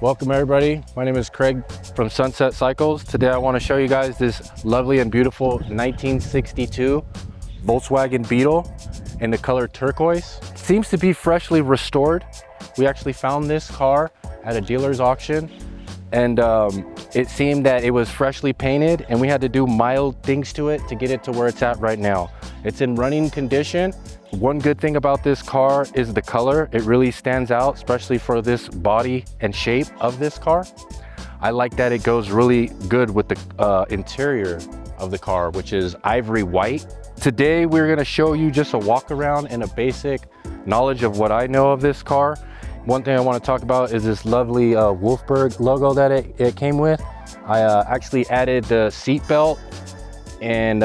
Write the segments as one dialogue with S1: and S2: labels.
S1: Welcome everybody, my name is Craig from Sunset Cycles. Today I want to show you guys this lovely and beautiful 1962 Volkswagen Beetle in the color turquoise. It seems to be freshly restored. We actually found this car at a dealer's auction, and it seemed that it was freshly painted, and we had to do mild things to it to get it to where it's at right now. It's in running condition. One good thing about this car is the color. It really stands out, especially for this body and shape of this car. I like that it goes really good with the interior of the car, which is ivory white. Today, we're gonna show you just a walk around and a basic knowledge of what I know of this car. One thing I wanna talk about is this lovely Wolfsburg logo that it came with. I actually added the seat belt, and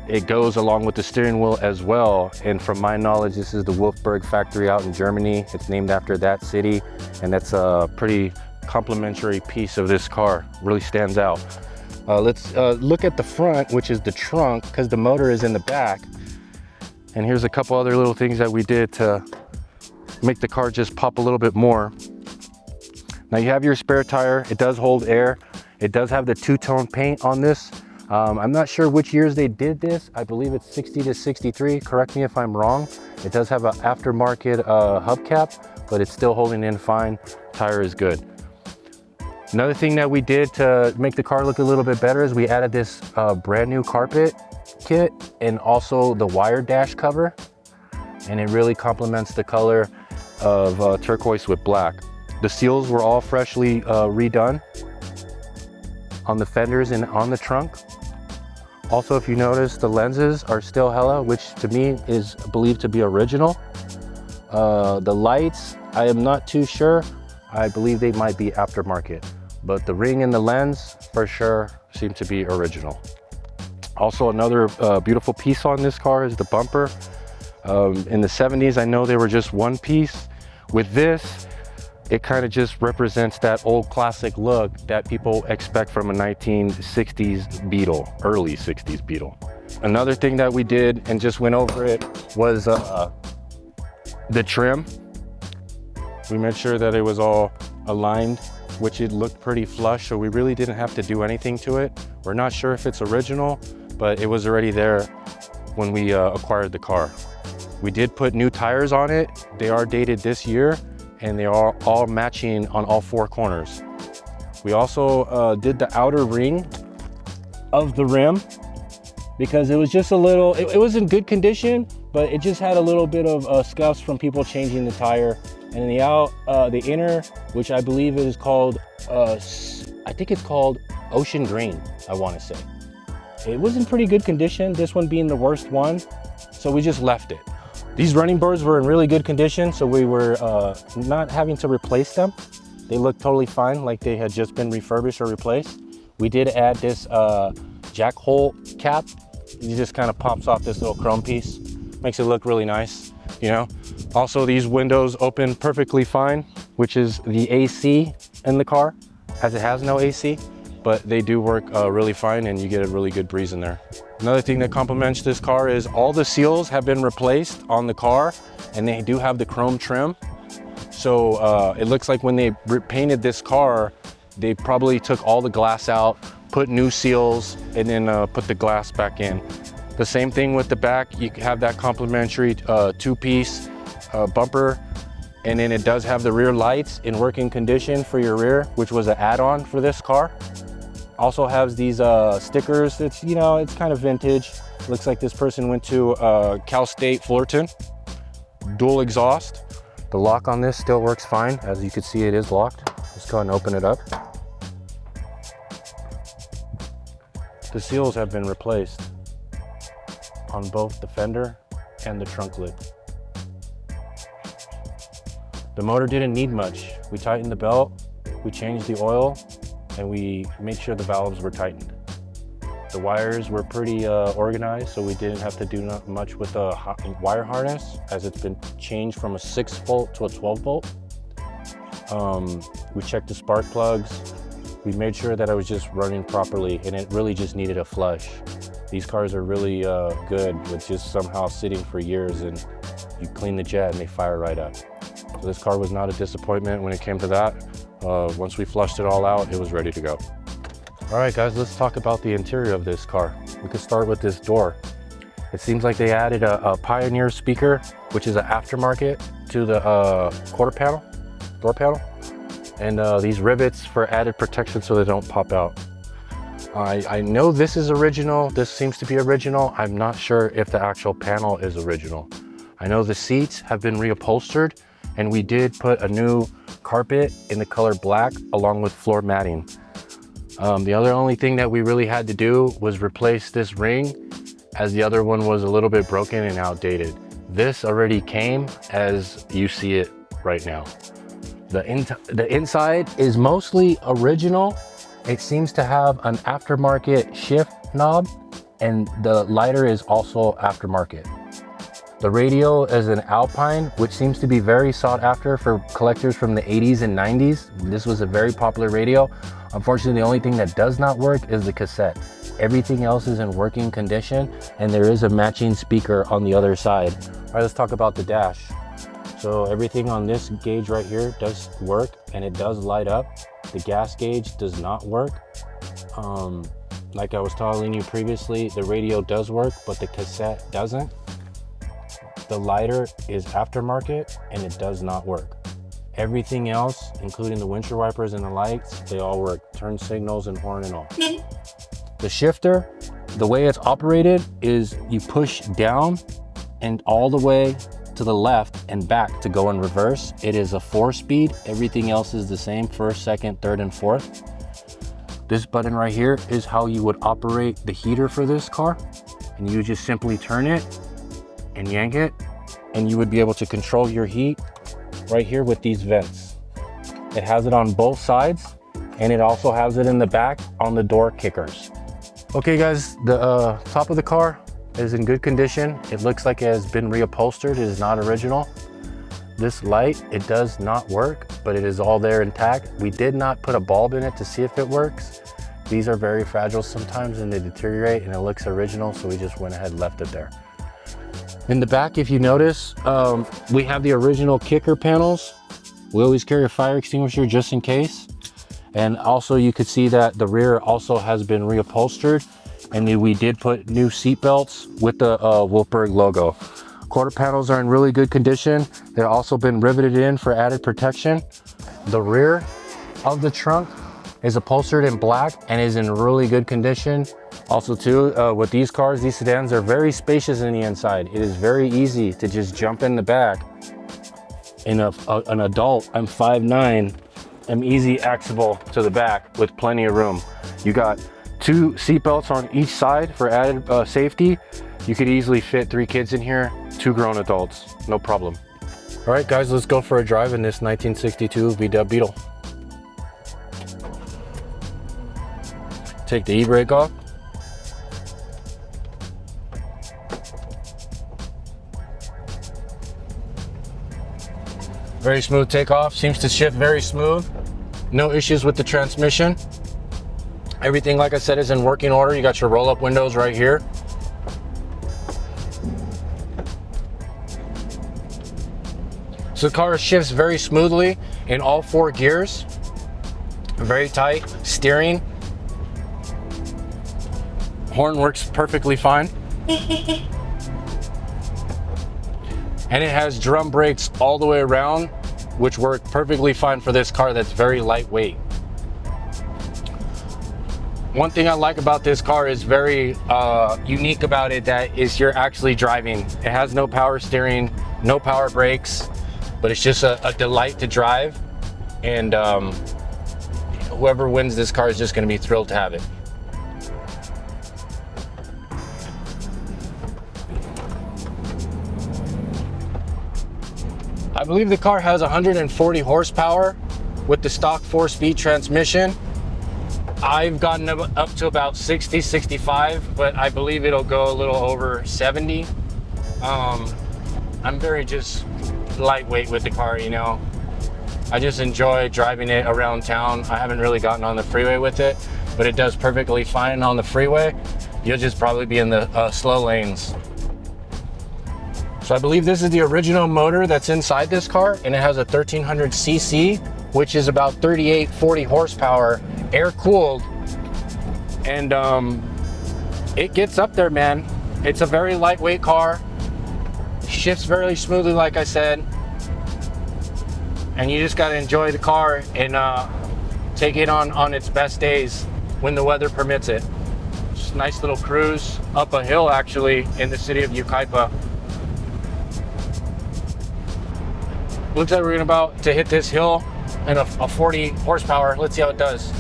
S1: it goes along with the steering wheel as well. And from my knowledge, this is the Wolfsburg factory out in Germany. It's named after that city, and that's a pretty complimentary piece of this car. Really stands out. Let's look at the front, which is the trunk, because the motor is in the back. And here's a couple other little things that we did to make the car just pop a little bit more. Now you have your spare tire. It does hold air. It does have the two-tone paint on this. I'm not sure which years they did this. I believe it's 60 to 63. Correct me if I'm wrong. It does have an aftermarket hubcap, but it's still holding in fine. Tire is good. Another thing that we did to make the car look a little bit better is we added this brand new carpet kit and also the wire dash cover. And it really complements the color of turquoise with black. The seals were all freshly redone on the fenders and on the trunk. Also, if you notice, the lenses are still Hella, which to me is believed to be original. The lights, I am not too sure. I believe they might be aftermarket, but the ring and the lens for sure seem to be original. Also, another beautiful piece on this car is the bumper. In the 70s, I know they were just one piece. With this, it kind of just represents that old classic look that people expect from a 1960s Beetle, early 60s Beetle. Another thing that we did and just went over it was the trim. We made sure that it was all aligned, which it looked pretty flush, so we really didn't have to do anything to it. We're not sure if it's original, but it was already there when we acquired the car. We did put new tires on it. They are dated this year, and they are all matching on all four corners. We also did the outer ring of the rim because it was just a little, it was in good condition, but it just had a little bit of scuffs from people changing the tire. And the inner, which I believe is called, I think it's called Ocean Green, I wanna say. It was in pretty good condition, this one being the worst one, so we just left it. These running boards were in really good condition, so we were not having to replace them. They looked totally fine, like they had just been refurbished or replaced. We did add this jack hole cap. It just kind of pops off this little chrome piece. Makes it look really nice, you know? Also, these windows open perfectly fine, which is the AC in the car, as it has no AC, but they do work really fine, and you get a really good breeze in there. Another thing that complements this car is all the seals have been replaced on the car, and they do have the chrome trim. So it looks like when they painted this car, they probably took all the glass out, put new seals, and then put the glass back in. The same thing with the back. You have that complimentary two-piece bumper, and then it does have the rear lights in working condition for your rear, which was an add-on for this car. Also has these stickers. It's, you know, it's kind of vintage. Looks like this person went to Cal State Fullerton. Dual exhaust. The lock on this still works fine. As you can see, it is locked. Let's go ahead and open it up. The seals have been replaced on both the fender and the trunk lid. The motor didn't need much. We tightened the belt, we changed the oil, and we made sure the valves were tightened. The wires were pretty organized, so we didn't have to do much with the wire harness, as it's been changed from a 6-volt to a 12-volt. We checked the spark plugs. We made sure that I was just running properly, and it really just needed a flush. These cars are really good with just somehow sitting for years, and you clean the jet and they fire right up. So this car was not a disappointment when it came to that. Once we flushed it all out, it was ready to go. All right, guys, let's talk about the interior of this car. We could start with this door. It seems like they added a Pioneer speaker, which is an aftermarket, to the door panel. And these rivets for added protection so they don't pop out. I know this is original. This seems to be original. I'm not sure if the actual panel is original. I know the seats have been reupholstered, and we did put a new carpet in the color black along with floor matting. The only thing that we really had to do was replace this ring, as the other one was a little bit broken and outdated. This already came as you see it right now. The inside is mostly original. It seems to have an aftermarket shift knob, and the lighter is also aftermarket. The radio is an Alpine, which seems to be very sought after for collectors from the 80s and 90s. This was a very popular radio. Unfortunately, the only thing that does not work is the cassette. Everything else is in working condition, and there is a matching speaker on the other side. All right, let's talk about the dash. So everything on this gauge right here does work, and it does light up. The gas gauge does not work. Like I was telling you previously, the radio does work, but the cassette doesn't. The lighter is aftermarket, and it does not work. Everything else, including the windshield wipers and the lights, they all work. Turn signals and horn and all. The shifter, the way it's operated is you push down and all the way to the left and back to go in reverse. It is a 4-speed. Everything else is the same, first, second, third, and fourth. This button right here is how you would operate the heater for this car. And you just simply turn it and yank it, and you would be able to control your heat right here with these vents. It has it on both sides, and it also has it in the back on the door kickers. Okay guys, the top of the car is in good condition. It looks like it has been reupholstered. It is not original. This light, it does not work, but it is all there intact. We did not put a bulb in it to see if it works. These are very fragile sometimes and they deteriorate, and it looks original, so we just went ahead and left it there. In the back, if you notice, we have the original kicker panels. We always carry a fire extinguisher just in case. And also you could see that the rear also has been reupholstered, and we did put new seat belts with the Wolfsburg logo. Quarter panels are in really good condition. They've also been riveted in for added protection. The rear of the trunk is upholstered in black and is in really good condition. Also too, with these cars, these sedans are very spacious in the inside. It is very easy to just jump in the back. In an adult, I'm 5'9", I'm easy accessible to the back with plenty of room. You got 2 seat belts on each side for added safety. You could easily fit 3 kids in here, 2 grown adults, no problem. All right guys, let's go for a drive in this 1962 VW Beetle. Take the e-brake off. Very smooth takeoff, seems to shift very smooth. No issues with the transmission. Everything, like I said, is in working order. You got your roll-up windows right here. So the car shifts very smoothly in all 4 gears. Very tight steering. Horn works perfectly fine. And it has drum brakes all the way around, which work perfectly fine for this car that's very lightweight. One thing I like about this car is very unique about it, that is you're actually driving. It has no power steering, no power brakes, but it's just a delight to drive. And whoever wins this car is just gonna be thrilled to have it. I believe the car has 140 horsepower with the stock 4-speed transmission. I've gotten up to about 60, 65, but I believe it'll go a little over 70. I'm very just lightweight with the car, you know. I just enjoy driving it around town. I haven't really gotten on the freeway with it, but it does perfectly fine on the freeway. You'll just probably be in the slow lanes. So I believe this is the original motor that's inside this car, and it has a 1300 cc, which is about 40 horsepower, air cooled. And it gets up there, man. It's a very lightweight car, shifts very smoothly, like I said. And you just gotta enjoy the car and take it on its best days when the weather permits it. Just a nice little cruise up a hill, actually, in the city of Yucaipa. Looks like we're about to hit this hill and a 40 horsepower. Let's see how it does.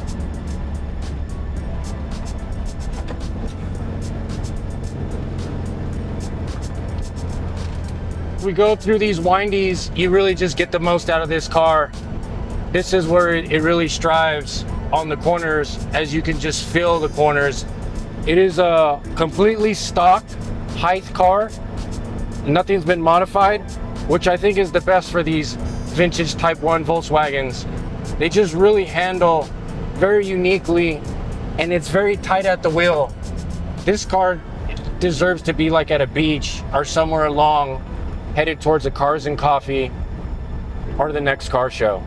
S1: We go through these windies, you really just get the most out of this car. This is where it really strives on the corners, as you can just feel the corners. It is a completely stock height car. Nothing's been modified, which I think is the best for these vintage Type 1 Volkswagens. They just really handle very uniquely, and it's very tight at the wheel. This car deserves to be like at a beach or somewhere along, headed towards a Cars and Coffee or the next car show.